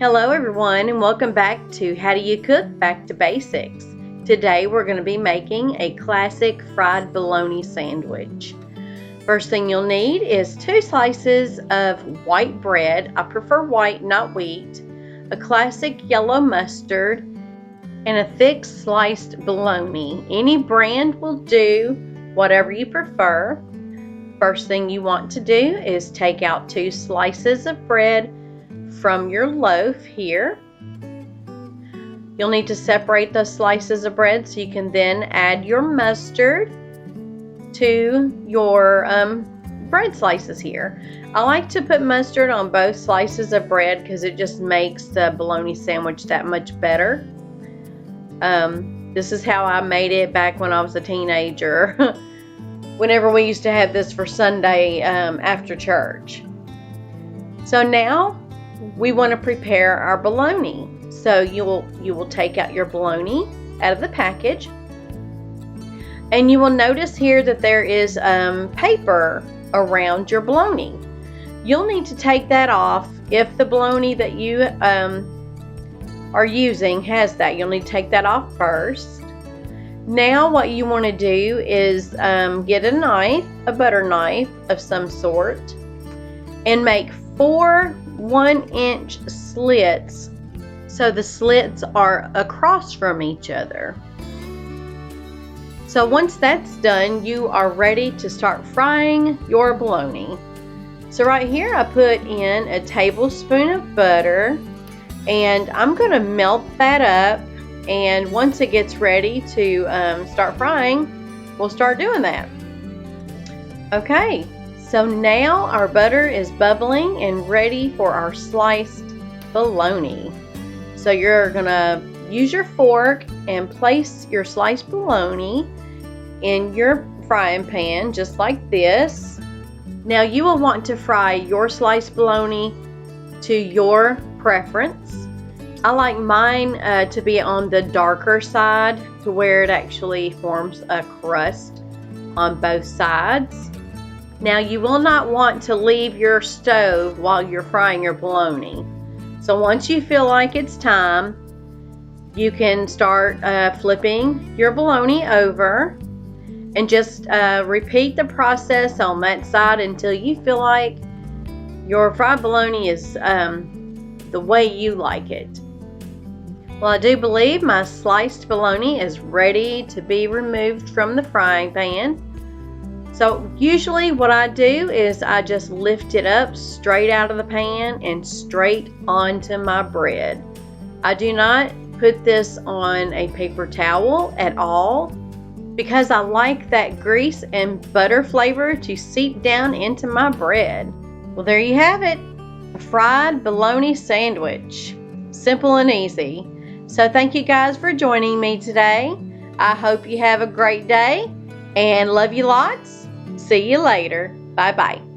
Hello everyone, and welcome back to How Do You Cook Back to Basics. Today we're going to be making a classic fried bologna sandwich. First thing you'll need is 2 slices of white bread. I prefer white, not wheat. A classic yellow mustard, and a thick sliced bologna. Any brand will do, whatever you prefer. First thing you want to do is take out 2 slices of bread from your loaf here. You'll need to separate those slices of bread so you can then add your mustard to your bread slices here. I like to put mustard on both slices of bread because it just makes the bologna sandwich that much better. This is how I made it back when I was a teenager. Whenever we used to have this for Sunday after church. So now we want to prepare our bologna. So you will take out your bologna out of the package, and you will notice here that there is paper around your bologna. You'll need to take that off if the bologna that you are using has that. You'll need to take that off first. Now what you want to do is get a knife, a butter knife of some sort, and make 4 1-inch slits so the slits are across from each other. So once that's done, you are ready to start frying your bologna. So right here I put in a tablespoon of butter, and I'm going to melt that up, and once it gets ready to start frying, we'll start doing that. Okay. So now our butter is bubbling and ready for our sliced bologna. So you're gonna use your fork and place your sliced bologna in your frying pan just like this. Now you will want to fry your sliced bologna to your preference. I like mine to be on the darker side to where it actually forms a crust on both sides. Now you will not want to leave your stove while you're frying your bologna. So once you feel like it's time, you can start flipping your bologna over and just repeat the process on that side until you feel like your fried bologna is the way you like it. Well, I do believe my sliced bologna is ready to be removed from the frying pan. So usually what I do is I just lift it up straight out of the pan and straight onto my bread. I do not put this on a paper towel at all because I like that grease and butter flavor to seep down into my bread. Well, there you have it, a fried bologna sandwich. Simple and easy. So thank you guys for joining me today. I hope you have a great day and love you lots. See you later. Bye-bye.